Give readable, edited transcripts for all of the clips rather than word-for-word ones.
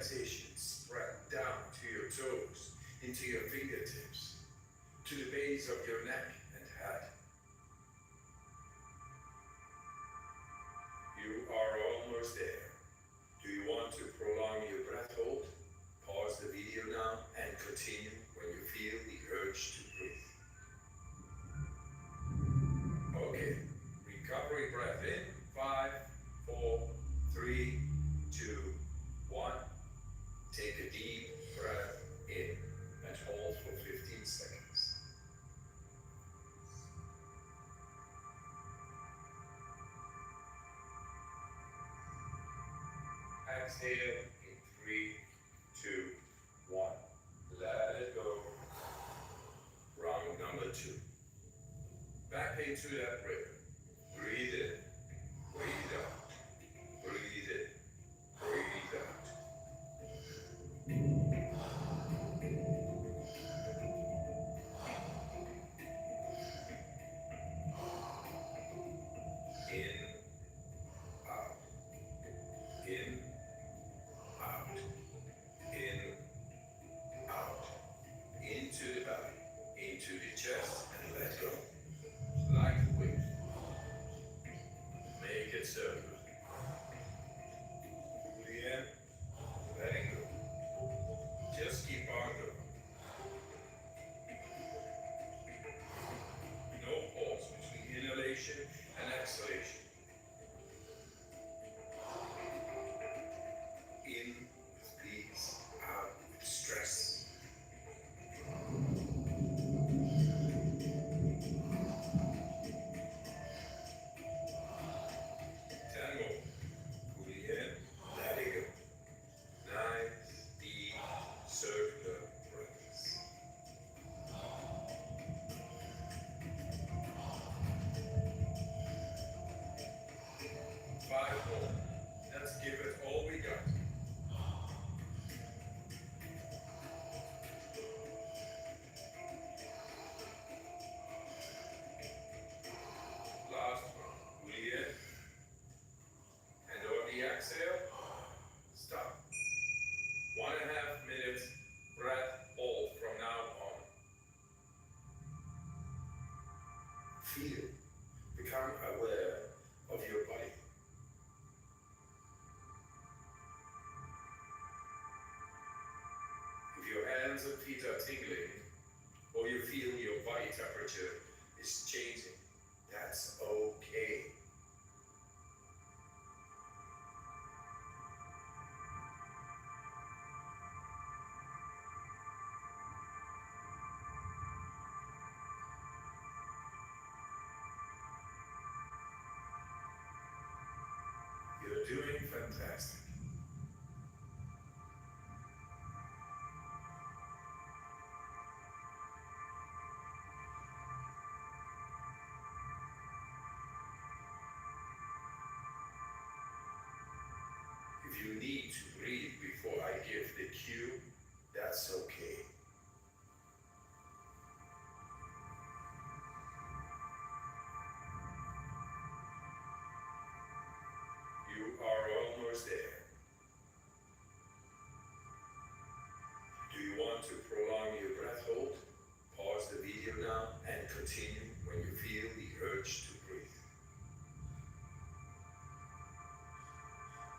relaxation spread down to your toes, into your fingertips, to the base of your neck and head. You are almost there. Do you want to prolong your breath hold? Pause the video now and continue when you feel the urge to breathe. Okay, recovery breath in. 5, 4, 3, 2, 1. Take a deep breath in and hold for 15 seconds. Exhale in 3, 2, 1. Let it go. Round number 2. Back into that rhythm. Breathe in, breathe out, breathe in, breathe out. In, out, in, out, in, out, into the belly, into the chest, and let go. Like a wave. Make it circular. Pull in, letting go. Just keep on going. No pause between inhalation and exhalation. In with peace, out with stress. Let's give it all we got. Last one. Breathe in. And on the exhale, stop. 1.5 minutes breath hold from now on. Feel. Become aware of your body. If your hands and feet are tingling, or you feel your body temperature is changing, that's okay. You're doing fantastic. If you need to breathe before I give the cue, that's okay. You are almost there. Do you want to prolong your breath hold? Pause the video now and continue when you feel the urge to breathe.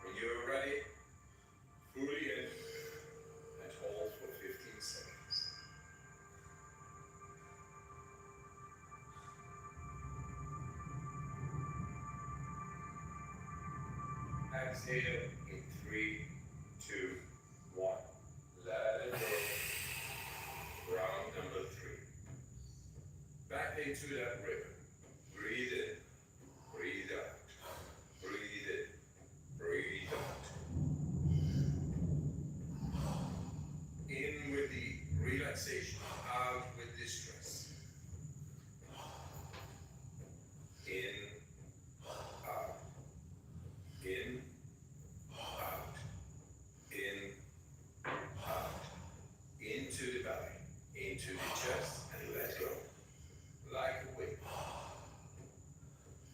When you're ready, fully in and hold for 15 seconds. Exhale in 3, 2, 1. Let it go. Round number 3. Back into that rhythm. Breathe in, breathe out, breathe in, breathe out. In with the relaxation, out with the stress. In, out, in, out, in, out, into the belly, into the chest, and let go. Like a wave.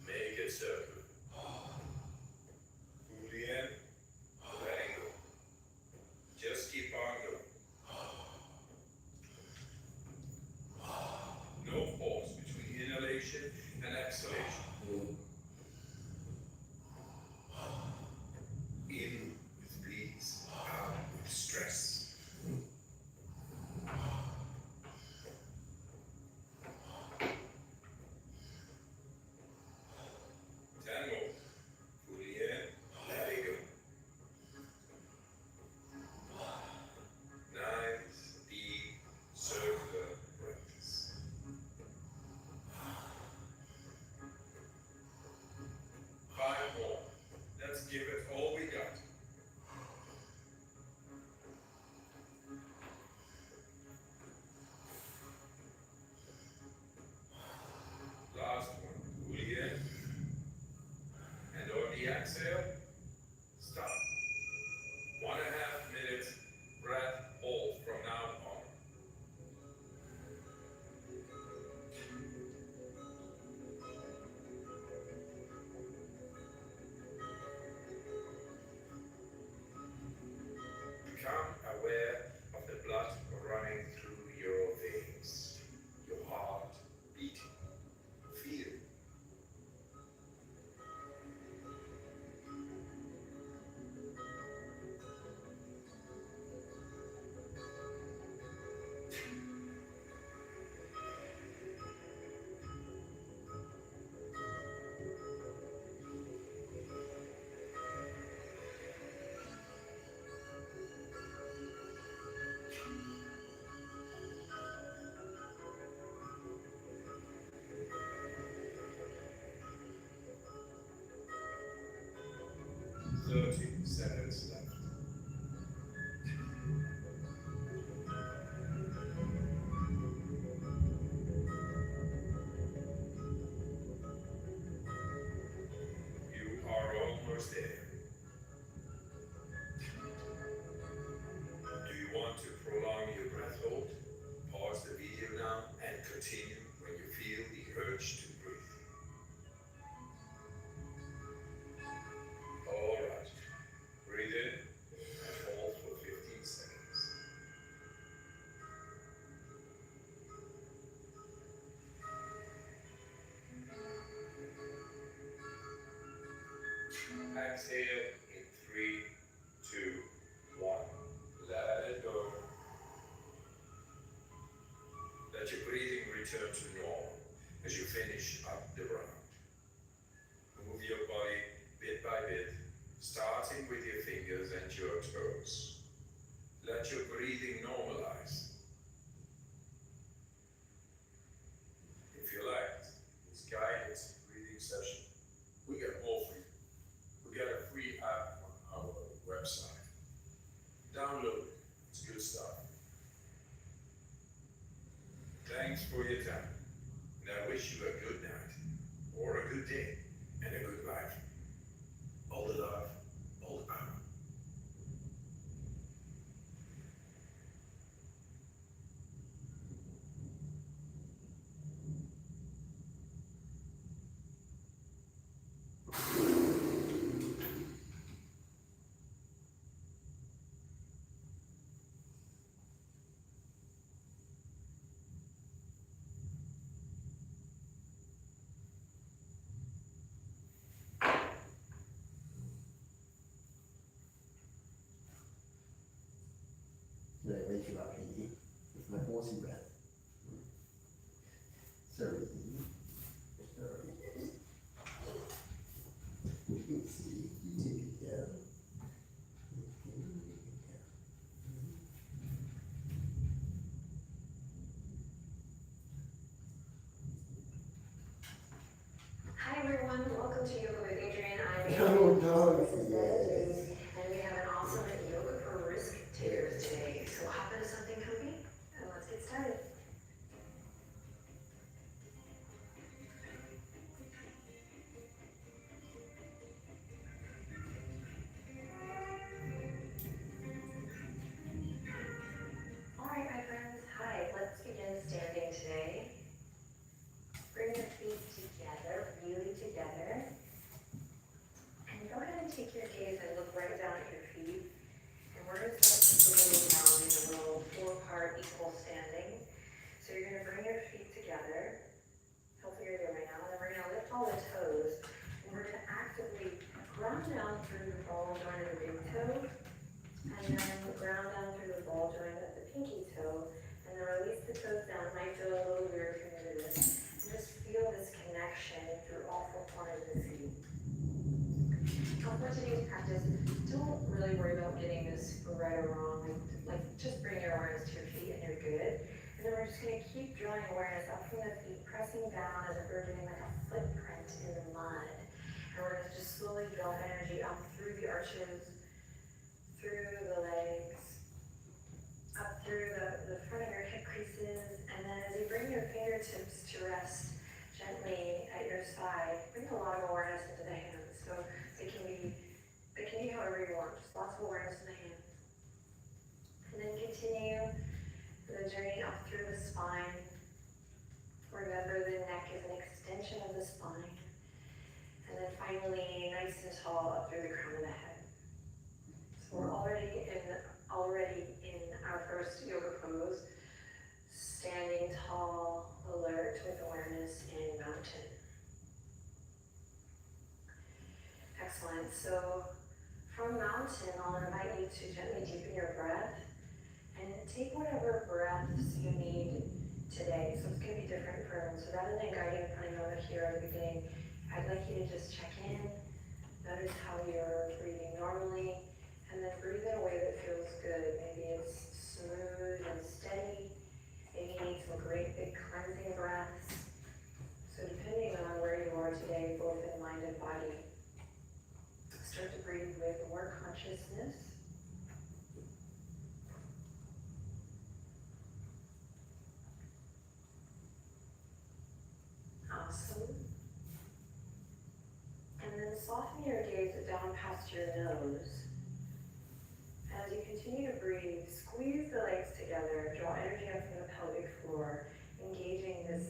Make it circular. Pull in, letting go. inhalation and exhalation. In with peace, out with stress. 10 more. Fully in, let it go. Nice, deep, circular breaths. 5 more. Let's give it all we got. Last one. Fully in. And on the exhale, stop. 1.5 minutes, breath hold from now on. Become aware of the blood running through your veins, your heart beating. Feel. Seconds left. You are almost there. Do you want to prolong your breath hold? Pause the video now and continue when you feel the urge to breathe. All right. Breathe in and hold for 15 seconds. Exhale in 3, 2, 1. Let it go. Let your breathing return to normal as you finish up the round. Move your body bit by bit, starting with your fingers and your toes. Let your breathing normalize. If you liked this guided breathing session, we got more for you. We got a free app on our website. Download it. It's good stuff. Thanks for your time. And I wish you a good night, or a good day, and a good life. All the love, all the power. Right, wait till I can eat. It's my horsey breath. Sorry. You can see, you take it down. Hi everyone, welcome to Yoga with Adriene. Oh, no, This is yes. and we have an awesome yoga for risk takers today. So hop into something comfy and let's get started. All right, my friends. Hi, let's begin standing today. Bring your feet together, really together. And go ahead and take your gaze and look right down at your feet. And we're going to start moving down in a little 4-part equal standing. So you're going to bring your feet together. Hopefully you're doing getting this right or wrong. Like just bring your awareness to your feet and you're good. And then we're just gonna keep drawing awareness up from the feet, pressing down as if we're doing like a footprint in the mud. And we're gonna just slowly draw energy up through the arches, through the legs, up through the front of your hip creases. And then as you bring your fingertips to rest gently at your side, bring a lot of awareness into the hands. So they can be however you want, just lots of awareness in the hands. And then continue the journey up through the spine. Remember the neck is an extension of the spine. And then finally, nice and tall up through the crown of the head. So we're already in our first yoga pose, standing tall, alert with awareness in mountain. Excellent. So from mountain, I'll invite you to gently deepen your breath and take whatever breaths you need today. So it's going to be different for everyone. So rather than guiding pranayama here at the beginning, I'd like you to just check in, notice how you're breathing normally, and then breathe in a way that feels good. Maybe it's smooth and steady. Maybe you need some great big cleansing breaths. So depending on where you are today, both in mind and body, start to breathe with more consciousness. Awesome. And then soften your gaze down past your nose. As you continue to breathe, squeeze the legs together, draw energy up from the pelvic floor, engaging this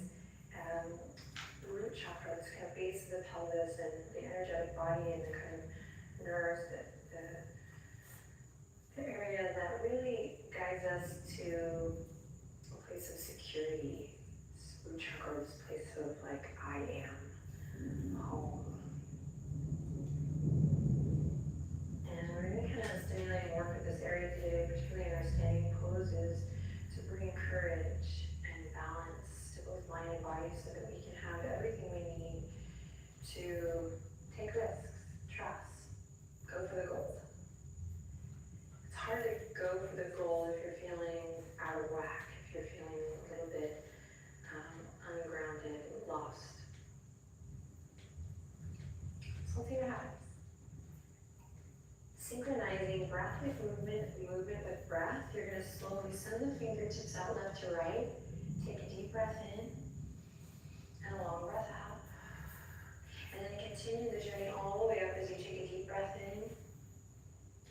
root chakra, this kind of base of the pelvis and the energetic body and the kind of nerves, the area that really guides us to a place of security. This root chakra, this place of like, I am home. And we're going to kind of stimulate and work with this area today, particularly in our standing poses, to bring courage and balance to both mind and body so that we can have everything we need to take risks, trust, go for the goal. It's hard to go for the goal if you're feeling out of whack, if you're feeling a little bit ungrounded, lost. So let's see what happens. Synchronizing breath with movement, movement with breath. You're going to slowly send the fingertips out left to right. Take a deep breath in and a long breath out. And then continue the journey all the way up as you take a deep breath in.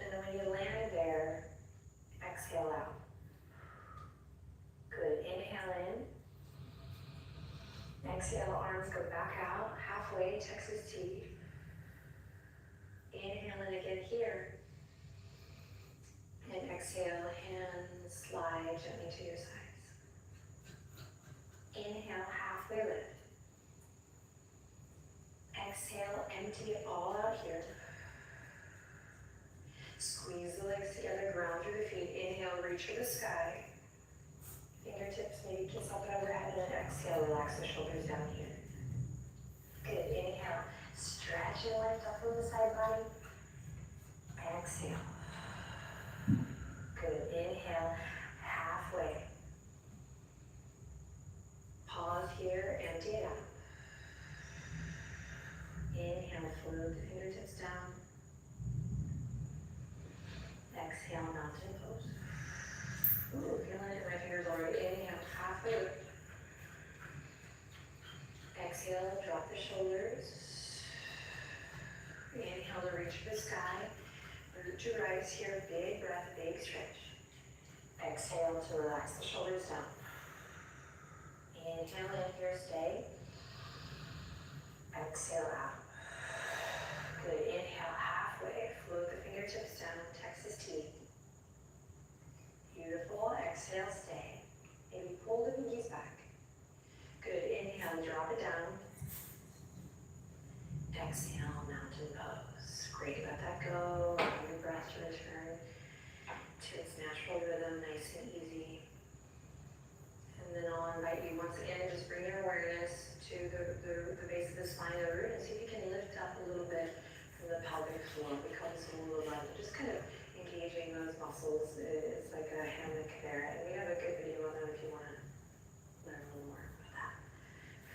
And then when you land there, exhale out. Good. Inhale in. Exhale, arms go back out, halfway, Texas T. Inhale in again here. And exhale, hands slide gently to your sides. Inhale, halfway lift. Exhale, empty it all out here. Squeeze the legs together, ground through the feet. Inhale, reach for the sky. Fingertips maybe kiss up and overhead, and exhale, relax the shoulders down here. Good, inhale, stretch and lift up from the side body. Exhale. Good, inhale, halfway. Pause here, empty it out. Inhale, float the fingertips down. Exhale, mountain pose. Ooh, feeling it in my fingers already. Inhale, halfway lift. Exhale, drop the shoulders. Inhale to reach for the sky. Root to rise here, big breath, big stretch. Exhale to relax the shoulders down. Inhale in here, stay. Exhale out. Good, inhale halfway, float the fingertips down, Texas T. Beautiful, exhale, stay. Maybe pull the pinkies back. Good, inhale, drop it down. Exhale, mountain pose. Great, let that go. Allow your breath to return to its natural rhythm, nice and easy. And then I'll invite you once again, just bring your awareness to the base of the spine, the root, and see if you can lift up a little bit from the pelvic floor. We call this a little bit. Just kind of engage engaging those muscles is like a hammock there. And we have a good video on that if you want to learn a little more about that.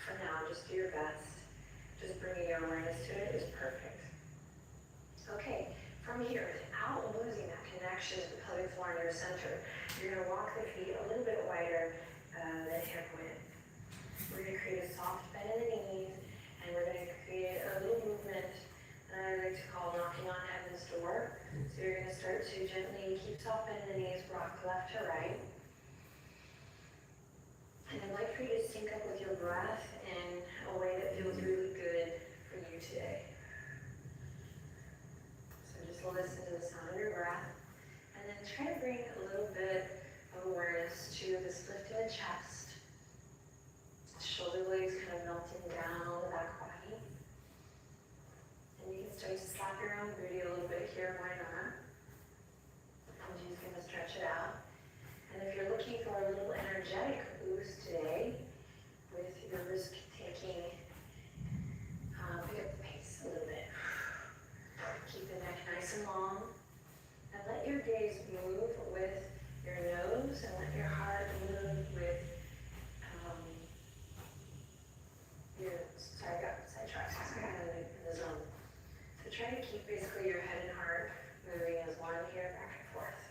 For now, just do your best. Just bringing your awareness to it is perfect. Okay, from here, without losing that connection to the pelvic floor in your center, you're going to walk the feet a little bit wider than hip width. We're going to create a soft bend in the knees, and we're going to create a little movement that I like to call knocking on heaven's door. So you're going to start to gently keep soft bend in the knees, rock left to right. And I'd like for you to sync up with your breath in a way that feels really good for you today. So just listen to the sound of your breath, and then try to bring a little bit of awareness to this lift in the chest. Shoulder blades kind of melting down the back body. And you can start to slap your own booty a little bit here, why not? I'm just going to stretch it out. And if you're looking for a little energetic boost today, with your risk-taking, pick up the pace a little bit. Keep the neck nice and long. And let your gaze move with your nose, and let your heart move with sorry, I got sidetracked. I got in the zone. So try to keep basically your head and heart moving as one here, back and forth.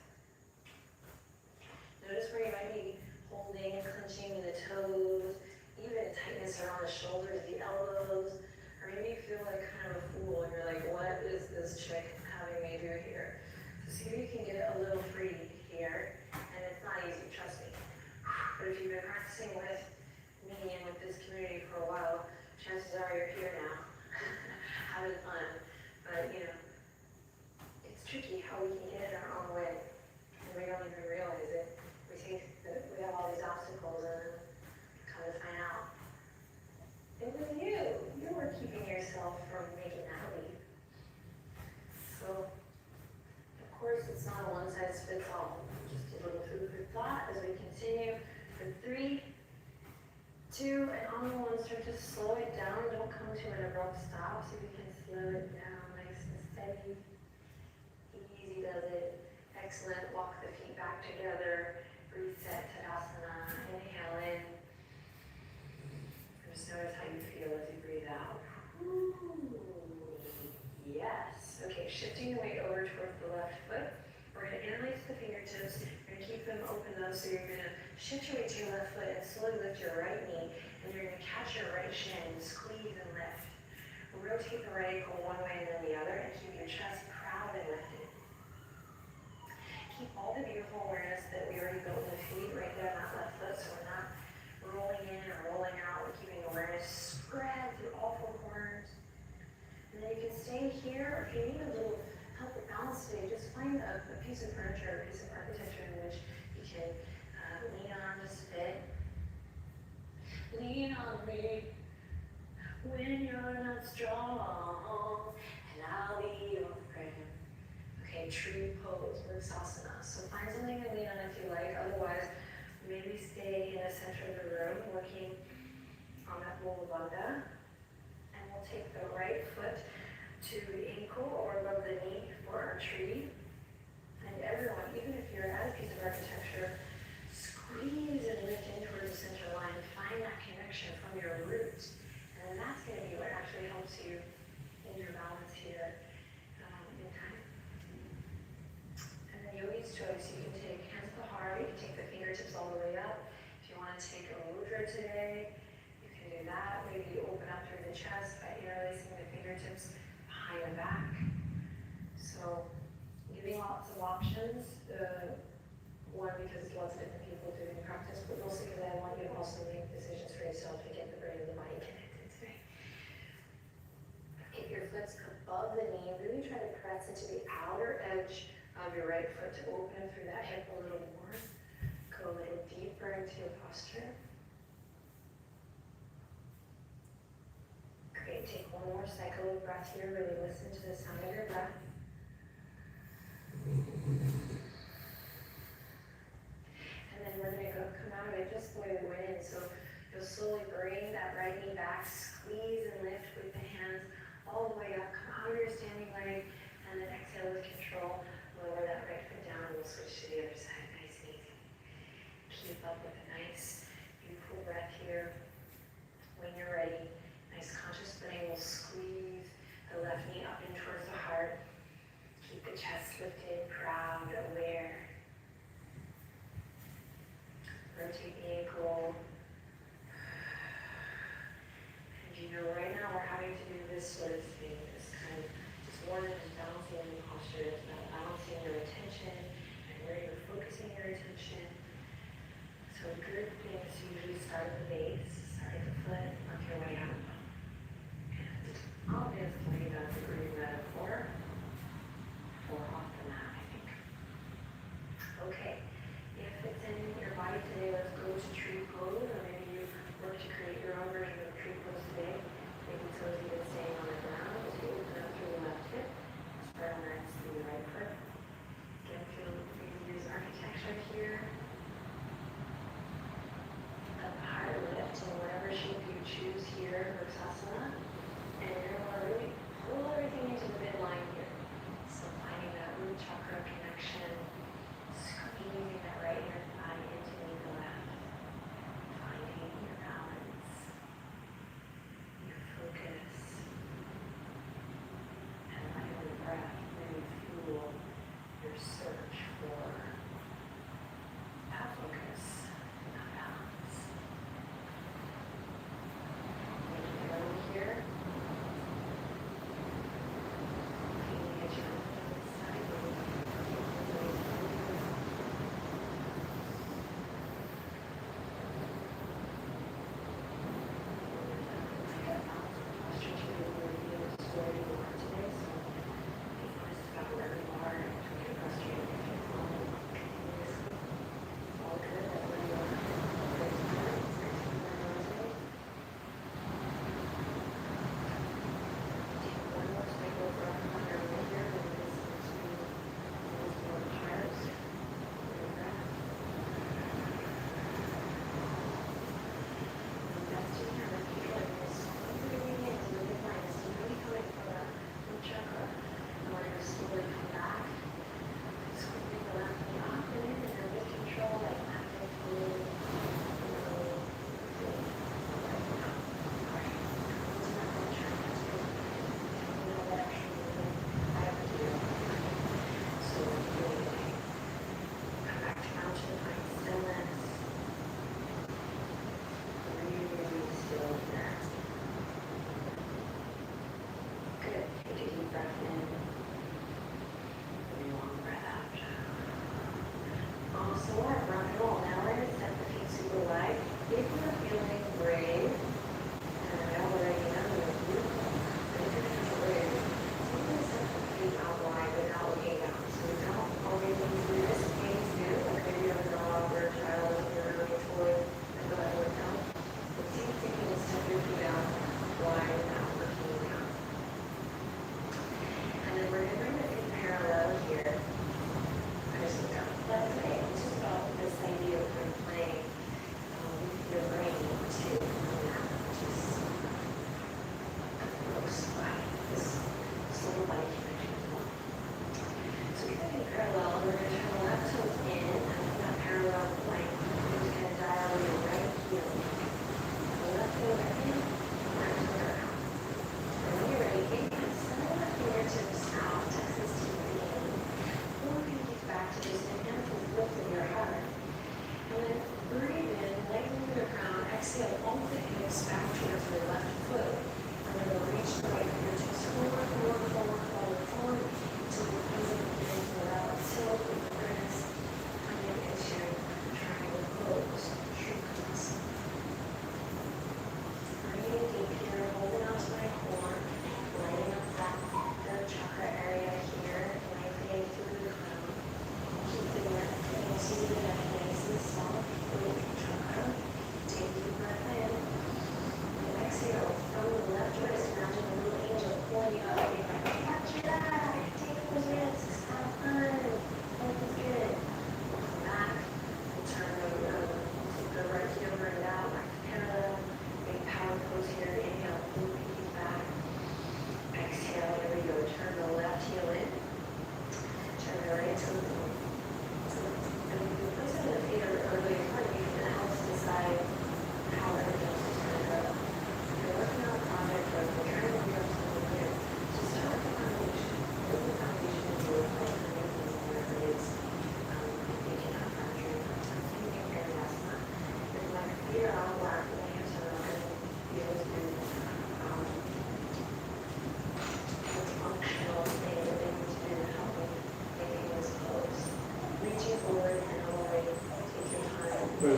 Notice where you might be holding and clenching in the toes, even tightness around the shoulders, the elbows, or maybe you feel like kind of a fool and you're like, what is this chick having me do here? So see if you can get a little free here, and it's not easy, trust me. But if you've been practicing with me and with this community for a while, chances are you're here now, having fun. But you know, it's tricky how we can get in our own way, and we don't even realize it. We have all these obstacles, and then come to find out it was you. You were keeping yourself from making that leap. So, of course, it's not a one-size-fits-all. Just a little food for thought as we continue for 3, 2, and on the 1, start to slow it down. Don't come to an abrupt stop. So you can slow it down nice and steady. Easy does it. Excellent. Walk the feet back together. Reset Tadasana. Inhale in. Just notice how you feel as you breathe out. Ooh, yes. Okay, shifting the weight over towards the left foot. We're going to interlace the fingertips. You're going to keep them open though, so you're going to shift your weight to your left foot and slowly lift your right knee. And you're going to catch your right shin, squeeze and lift. Rotate the right ankle one way and then the other, and keep your chest proud and lifted. Keep all the beautiful awareness that we already built in the feet right there on that left foot, so we're not rolling in or rolling out. We're keeping awareness spread through all 4 corners. And then you can stay here, or if you need a little help with balance today, just find a piece of furniture, a piece of architecture in which you can lean on just a bit. Lean on me when you're not strong, and I'll be your friend. Okay, tree pose, Vrksasana. So find something to lean on if you like. Otherwise, maybe stay in the center of the room, working on that Mula Bandha. And we'll take the right foot to the ankle or above the knee for our tree. And everyone, even if you're at a piece of architecture, squeeze and lift in towards the center line. Find that connection from your roots. And that's going to be what actually helps you in your balance here in time. And then yogi's choice, you can take hands to the heart, you can take the fingertips all the way up. If you want to take a mudra today, you can do that. Maybe you open up through the chest by interlacing the fingertips behind the back. So giving lots of options. One, because lots of different people doing practice, but mostly because I want you to also make decisions for yourself to get the brain and the body connected today. Keep your foot above the knee. Really try to press into the outer edge of your right foot to open through that hip a little more. Go a little deeper into your posture. Great. Take one more cycle of breath here. Really listen to the sound of your breath. And then we're going to come out of it just the way we went in. So you'll slowly bring that right knee back, squeeze and lift with the hands all the way up. Come out of your standing leg, and then exhale with control. Lower that right foot up with a nice, beautiful breath here. When you're ready, nice conscious breathing will squeeze the left knee up in towards the heart. Keep the chest lifted, proud, aware. Rotate the ankle. And you know, right now we're having to do this sort of thing, this kind of, it's more than just balancing the posture, it's about balancing your attention and where you're focusing your attention. So good things usually start at the base, start at the foot, work your way up. And obviously that's a great metaphor for off the mat, I think. Okay, if it's in your body today, let's go to tree pose, or maybe you work to create your own version of tree pose today. Maybe toes even staying on the ground as you open up through the left hip, spread on that through the right foot. Again, feel free to use architecture here. Up higher lift.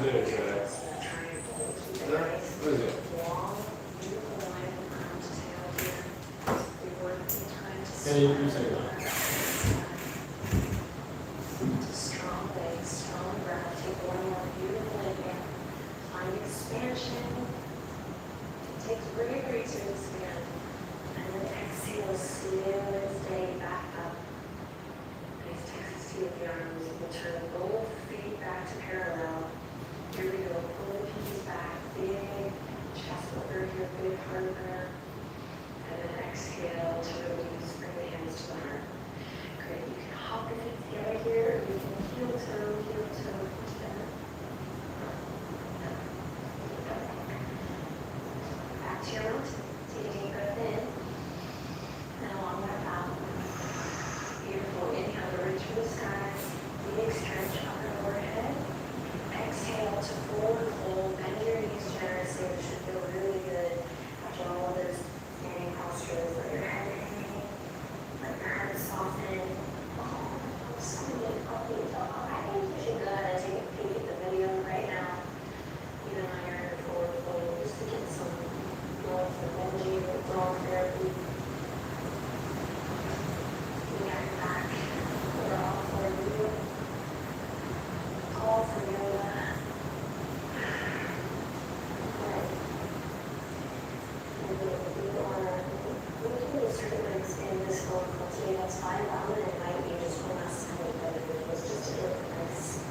is that? Triangle. Keep it What nice, is it? long, beautiful line from arm to tail here. We work the time to Yeah, you say that. strong legs, strong breath. Take one more beautiful inhale. Find expansion. It takes bravery to expand. And then exhale, slow and steady back up. Nice Texas T with the arms. You can turn both feet back to parallel. Here we go. Pull the pinkies back. Big chest over here. Big heart breath. And then exhale to release. Bring the hands to the heart. Great. You can hop the feet together here. Or you can heel toe together. Back to your mountain. Take a deep breath in. And along that out. Beautiful. Inhale to reach for the sky. Big stretch up and overhead. Exhale to forward fold. Bend your knees generously, which should feel really good after all of this standing postures. Let your head hang. Let your heart soften. Oh, sweet puppy dog. I think you should go ahead and take a peek at the video right now. Even on your forward fold, just to get some growth and energy, withdrawal therapy. We got your back. We're all for you. All for yoga. Right. And we can do certain legs in this phone call today. That's fine. But I'm going to invite you just one last time with other videos just to get a nice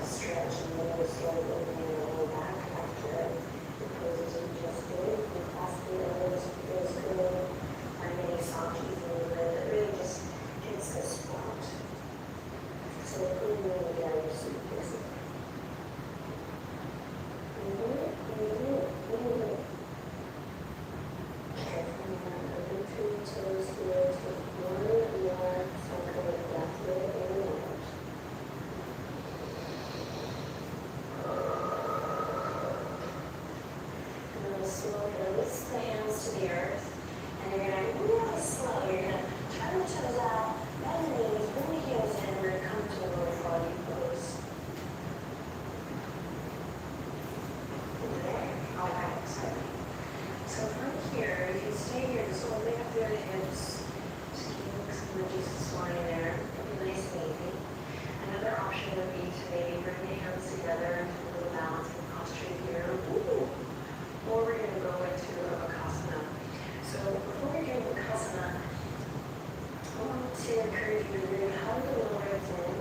stretch and then slowly opening the lower back after the poses you just did. The classic elbows feels good. Find any soft easy movement that really just hits the spot. So pulling you together so you can see. Carefully open through your toes here. Take one more cycle of breath here in and out. And then slowly release the hands to the earth. And you're going to really slow. You're going to turn the toes out, bend the knees, bring the heels in. We're going to come to a lower body pose. There. All right. So from here, you can stay here, just opening up through the hips. Just keeping some of the Jesus line there. It'll be nice and easy. Another option would be to maybe bring the hands together into a little balancing posture here. Ooh. Or we're going to go into a Bakasana. So before we do Bakasana, I want to encourage you to really hug the lower ribs in,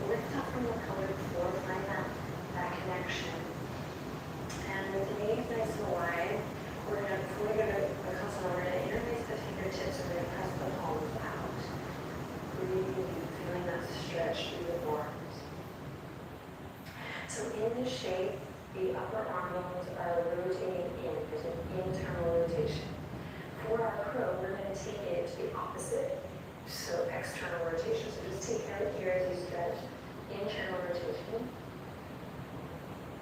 lift up from the pelvic floor, find that connection. And with the knees nice and wide, before we go to Bakasana, we're going to interlace the fingertips and we're going to press the palms out. Breathing deep, feeling that stretch through the forearms. So in this shape, the upper arm bones are rotating in. There's an internal rotation. For our crow, we're going to take it to the opposite. So external rotation. So just take it out here as you stretch. Internal rotation.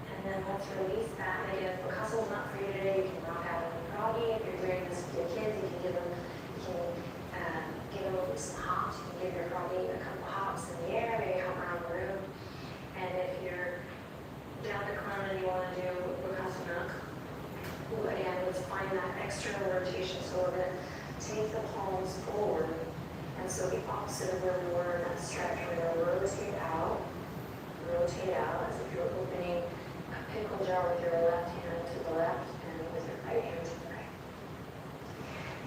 And then let's release that. Maybe if Bakasana is not for you today, you can rock out on the froggy. If you're doing this with your kids, you can give them some hops. You can give your froggy a couple hops in the air, maybe hop around the room. And if you're down to clown and you want to do Bakasana, again, let's find that external rotation. So we're going to take the palms forward. And so the opposite of where we were in that stretch, we're going to rotate out as if you're opening a pickle jar with your left hand to the left and with your right hand to the right.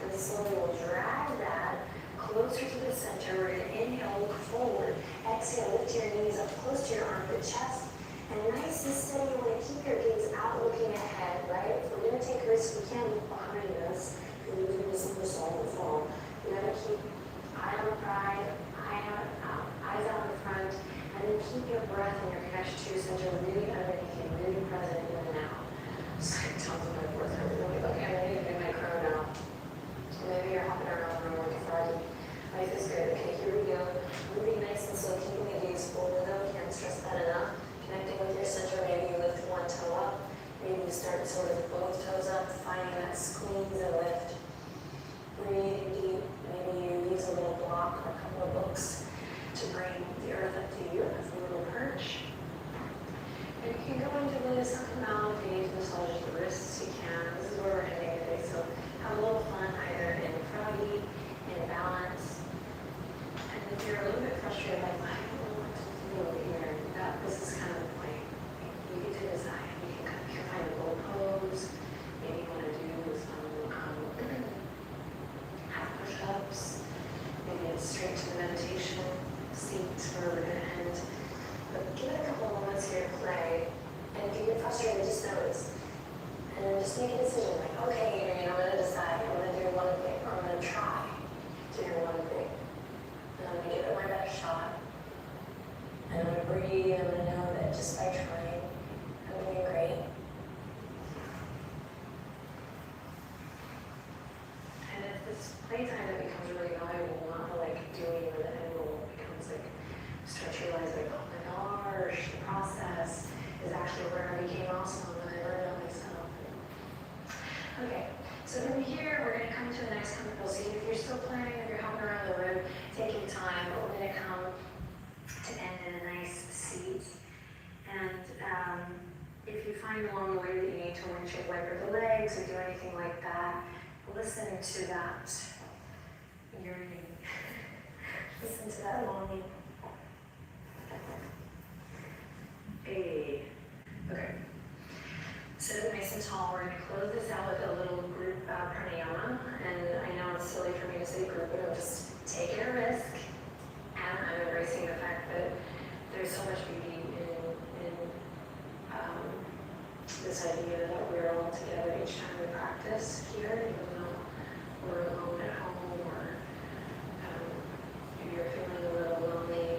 And slowly we'll drag that closer to the center. We're going to inhale, look forward. Exhale, lift your knees up close to your armpit chest. And nice and steady, you want to keep your gaze out looking ahead, right? If we're going to take risks, we can't look behind us. If we're moving this into solid fall. You got to keep eye on the prize, eyes out in front, and then keep your breath and your connection to your center really underneath you, really present in and out. So I tell them my fourth time, really, okay, I need to do my crow now. So maybe you're hopping around and working Friday. Life is good. Okay, here we go. Moving nice and slow, keeping the gaze forward though. Can't stress that enough. Connecting with your center, maybe you lift one toe up. Maybe you start sort of both toes up, finding that squeeze and lift. Breathing deep. Maybe you use a little block or a couple of books to bring the earth up to you as a little perch. And anytime that becomes really valuable, not the like doing or the end goal, it becomes like, start to realize like, oh my gosh, the process is actually where I became awesome and I learned about myself. Okay, so from here, we're gonna come to a nice comfortable seat. If you're still planning, if you're hopping around the room, take your time, but we're gonna come to end in a nice seat. And if you find along the way that you need to windshield wiper the legs or do anything like that, listen to that yearning. Listen to that longing. Hey. Okay. Sit up nice and tall. We're going to close this out with a little group pranayama. And I know it's silly for me to say group, but I'm just taking a risk. And I'm embracing the fact that there's so much beauty in this idea that we're all together each time we practice here, even though we're alone at home, or if you're feeling a little lonely,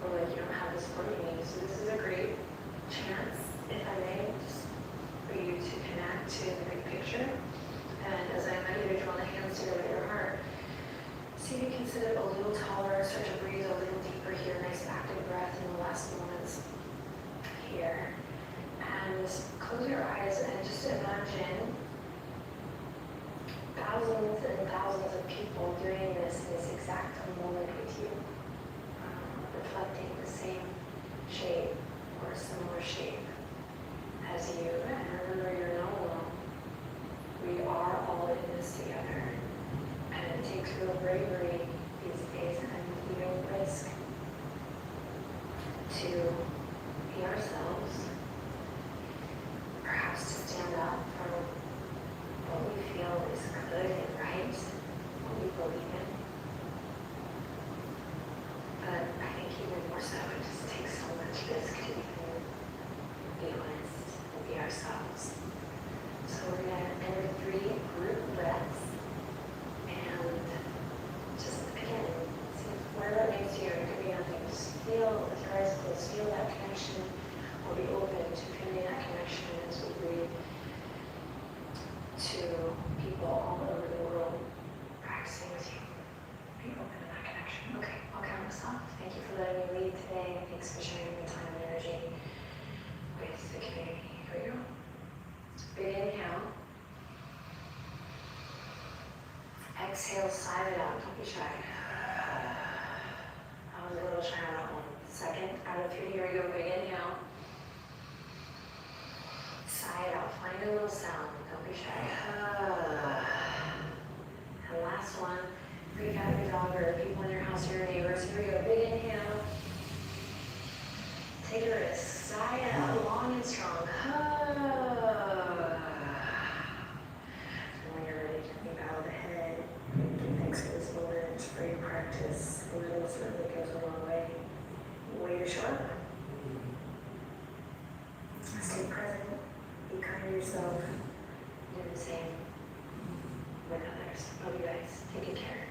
or like you don't have the support you need. So this is a great chance, if I may, just for you to connect to the big picture. And as I invite you to draw the hands together with your heart, see if you can sit up a little taller, start to breathe a little deeper here, nice active breath in the last moments here. And close your eyes and just imagine thousands and thousands of people doing this in this exact moment with you, reflecting the same shape or a similar shape as you. And remember, you're not alone. We are all in this together. And it takes real bravery these days and even risk to be ourselves. Perhaps to stand up for what we feel is good and right, what we believe in. But I think even more so, it just takes so much risk to even be honest and be ourselves. So we're going to end with 3 group breaths. And just, again, see wherever it leads you. It could be nothing. Just feel, with your eyes closed, feel that connection, or be open to feeling that connection as we breathe to people all over the world practicing with you. Be open to that connection. Okay, I'll count us off. Thank you for letting me lead today. Thanks for sharing your time and energy with the community. Here we go. Big inhale. Exhale, sigh it out. Don't be shy. I was a little shy on that one. Second, out of 3. Here we go. Big inhale. Sigh it out. Find a little sound. Don't be shy. And last one. Freak out your dog or people in your house or your neighbors. Here we go. Big inhale. Take a risk. Sigh it out. Long and strong. And when you're ready, you bow the head. Thanks for this moment, for your practice. A little certainly goes a long way. Way to show up. Stay present. Be kind to yourself. Do the same with others. Love you guys. Take good care.